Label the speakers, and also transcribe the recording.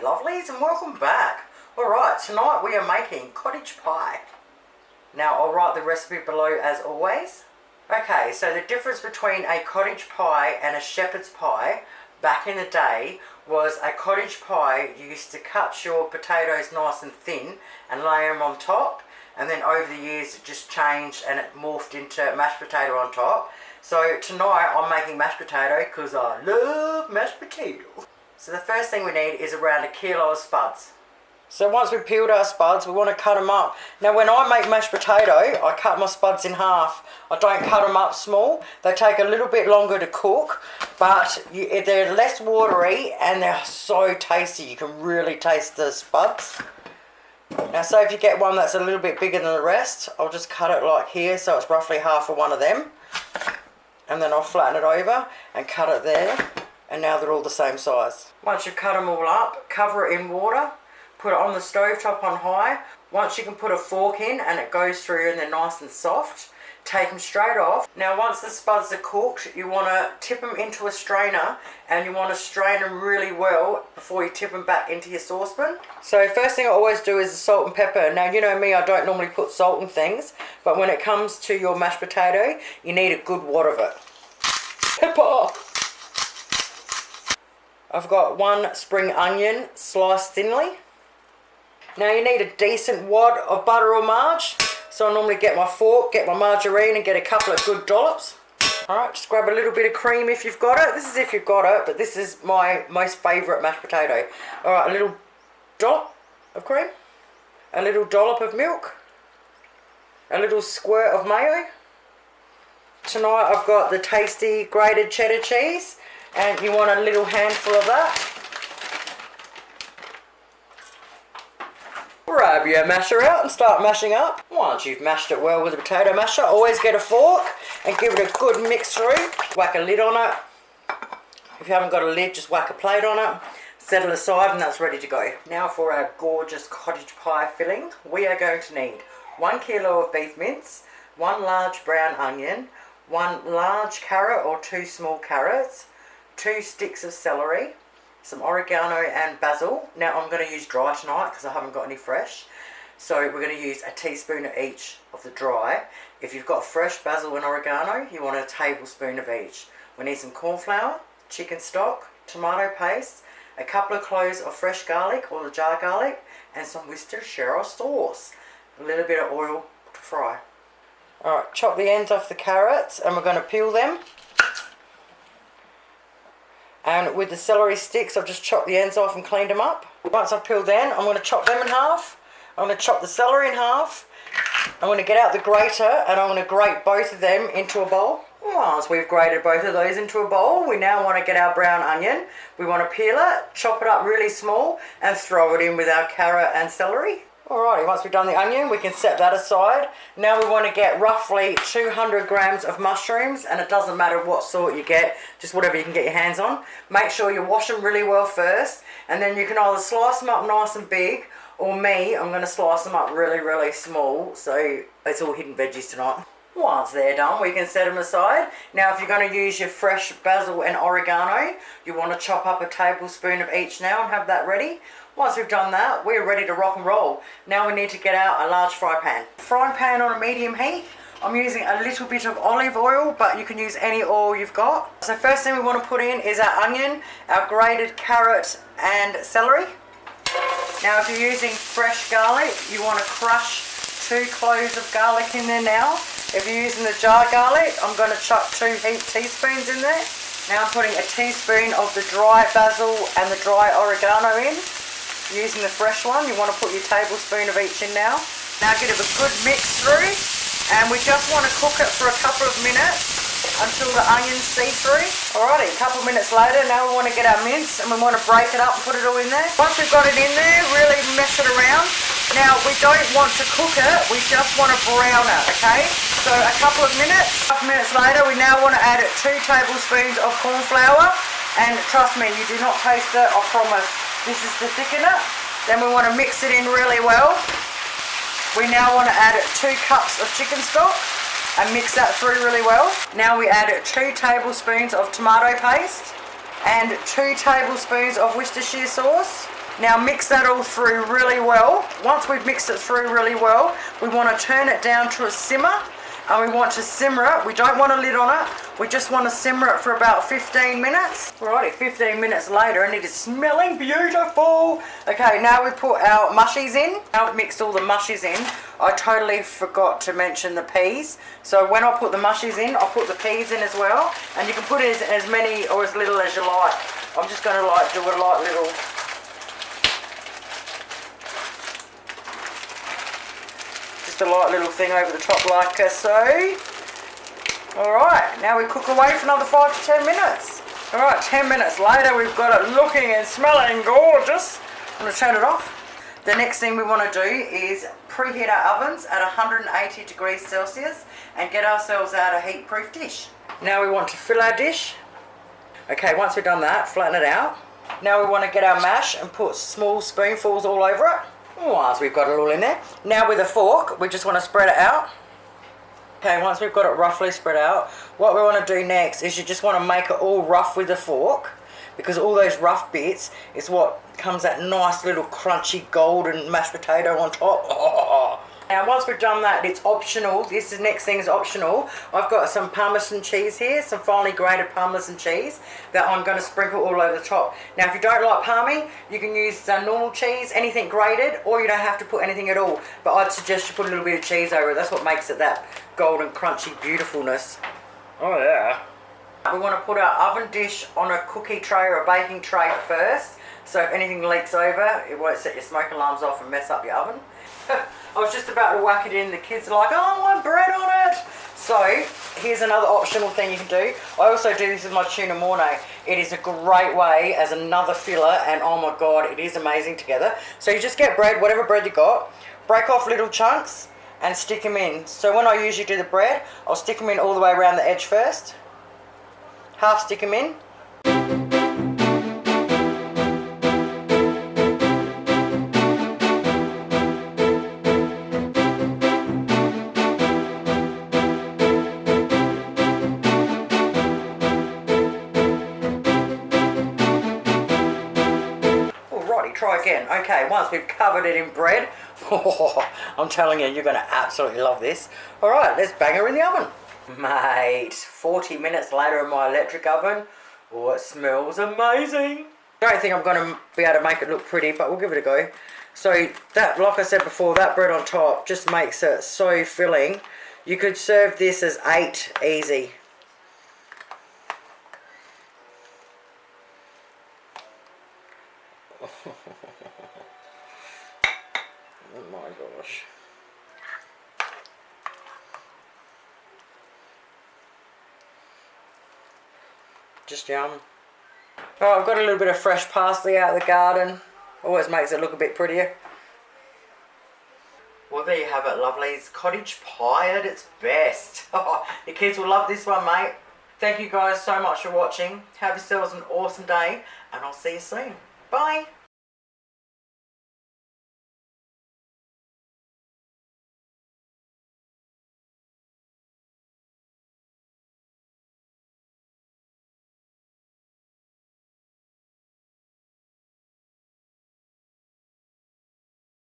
Speaker 1: lovelies, and welcome back. Alright, tonight we are making cottage pie. Now I'll write the recipe below as always. Okay, so the difference between a cottage pie and a shepherd's pie back in the day was a cottage pie you used to cut your potatoes nice and thin and lay them on top, and then over the years it just changed and it morphed into mashed potato on top. So tonight I'm making mashed potato because I love mashed potato. So the first thing we need is around 1 kilo of spuds. So once we've peeled our spuds, we want to cut them up. Now when I make mashed potato, I cut my spuds in half. I don't cut them up small. They take a little bit longer to cook, but they're less watery and they're so tasty. You can really taste the spuds. Now say if you get one that's a little bit bigger than the rest, I'll just cut it like here, so it's roughly half of one of them. And then I'll flatten it over and cut it there. And now they're all the same size. Once you've cut them all up, cover it in water. Put it on the stove top on high. Once you can put a fork in and it goes through and they're nice and soft, take them straight off. Now once the spuds are cooked, you want to tip them into a strainer and you want to strain them really well before you tip them back into your saucepan. So first thing I always do is the salt and pepper. Now you know me, I don't normally put salt in things, but when it comes to your mashed potato, you need a good wad of it. Pepper! I've got 1 spring onion sliced thinly. Now you need a decent wad of butter or marge. So I normally get my fork, get my margarine and get a couple of good dollops. Alright, just grab a little bit of cream if you've got it. This is if you've got it, but this is my most favourite mashed potato. Alright, a little dollop of cream. A little dollop of milk. A little squirt of mayo. Tonight I've got the tasty grated cheddar cheese. And you want a little handful of that. Grab your masher out and start mashing up. Once you've mashed it well with a potato masher, always get a fork and give it a good mix through. Whack a lid on it. If you haven't got a lid, just whack a plate on it. Set it aside and that's ready to go. Now for our gorgeous cottage pie filling, we are going to need 1 kilo of beef mince, 1 large brown onion, 1 large carrot or 2 small carrots, 2 sticks of celery, some oregano and basil. Now I'm going to use dry tonight because I haven't got any fresh. So we're going to use a teaspoon of each of the dry. If you've got fresh basil and oregano, you want a tablespoon of each. We need some corn flour, chicken stock, tomato paste, a couple of cloves of fresh garlic or the jar garlic, and some Worcestershire sauce. A little bit of oil to fry. Alright, chop the ends off the carrots and we're going to peel them. And with the celery sticks, I've just chopped the ends off and cleaned them up. Once I've peeled them, I'm going to chop them in half. I'm going to chop the celery in half. I'm going to get out the grater and I'm going to grate both of them into a bowl. Once we've grated both of those into a bowl, we now want to get our brown onion. We want to peel it, chop it up really small and throw it in with our carrot and celery. Alrighty, once we've done the onion, we can set that aside. Now we want to get roughly 200 grams of mushrooms, and it doesn't matter what sort you get, just whatever you can get your hands on. Make sure you wash them really well first, and then you can either slice them up nice and big, or me, I'm going to slice them up really, really small, so it's all hidden veggies tonight. Once they're done, we can set them aside. Now if you're going to use your fresh basil and oregano, you want to chop up a tablespoon of each now and have that ready. Once we've done that, we're ready to rock and roll. Now we need to get out a large fry pan. Frying pan on a medium heat. I'm using a little bit of olive oil, but you can use any oil you've got. So first thing we want to put in is our onion, our grated carrot and celery. Now if you're using fresh garlic, you want to crush 2 cloves of garlic in there now. If you're using the jar garlic, I'm going to chuck 2 heaped teaspoons in there. Now I'm putting a teaspoon of the dry basil and the dry oregano in. Using the fresh one, you want to put your tablespoon of each in now. Now give it a good mix through, and we just want to cook it for a couple of minutes until the onions see through. Alrighty, a couple of minutes later, now we want to get our mince and we want to break it up and put it all in there. Once we've got it in there, really mess it around. Now we don't want to cook it, we just want to brown it, okay? So a couple of minutes later, we now want to add 2 tablespoons of corn flour, and trust me, you do not taste it, I promise. This is to thicken it. Then we want to mix it in really well. We now want to add 2 cups of chicken stock and mix that through really well. Now we add 2 tablespoons of tomato paste and 2 tablespoons of Worcestershire sauce. Now mix that all through really well. Once we've mixed it through really well, we want to turn it down to a simmer, and we want to simmer it. We don't want a lid on it. We just want to simmer it for about 15 minutes. Alrighty, 15 minutes later, and it is smelling beautiful. Okay, now we put our mushies in. Now I've mixed all the mushies in. I totally forgot to mention the peas. So when I put the mushies in, I'll put the peas in as well. And you can put as many or as little as you like. I'm just going to like do a light little. Just a light little thing over the top like so. Alright, now we cook away for another 5 to 10 minutes. Alright, 10 minutes later we've got it looking and smelling gorgeous. I'm going to turn it off. The next thing we want to do is preheat our ovens at 180 degrees Celsius and get ourselves out a heat-proof dish. Now we want to fill our dish. Okay, once we've done that, flatten it out. Now we want to get our mash and put small spoonfuls all over it. Once we've got it all in there. Now with a fork, we just want to spread it out. Okay, once we've got it roughly spread out, what we want to do next is you just want to make it all rough with a fork, because all those rough bits is what comes that nice little crunchy golden mashed potato on top. Oh. Now once we've done that, it's optional. This is next thing is optional. I've got some Parmesan cheese here, some finely grated Parmesan cheese that I'm going to sprinkle all over the top. Now if you don't like Parmy, you can use normal cheese, anything grated, or you don't have to put anything at all. But I'd suggest you put a little bit of cheese over it. That's what makes it that golden crunchy beautifulness. Oh yeah. We want to put our oven dish on a cookie tray or a baking tray first, so if anything leaks over, it won't set your smoke alarms off and mess up your oven. I was just about to whack it in, the kids are like, oh, I want bread on it. So here's another optional thing you can do. I also do this with my tuna mornay. It is a great way as another filler, and oh my god, it is amazing together. So you just get bread, whatever bread you got, break off little chunks and stick them in. So when I usually do the bread, I'll stick them in all the way around the edge first. Half stick them in. Alrighty, try again. Okay, once we've covered it in bread, I'm telling you, you're going to absolutely love this. Alright, let's bang her in the oven. Mate, 40 minutes later in my electric oven. Oh, it smells amazing. I don't think I'm going to be able to make it look pretty, but we'll give it a go. So that, like I said before, that bread on top just makes it so filling. You could serve this as 8 easy. Oh my gosh. Just yum. Oh, I've got a little bit of fresh parsley out of the garden. Always makes it look a bit prettier. Well, there you have it, lovelies. Cottage pie at its best. Your kids will love this one, mate. Thank you guys so much for watching. Have yourselves an awesome day, and I'll see you soon. Bye.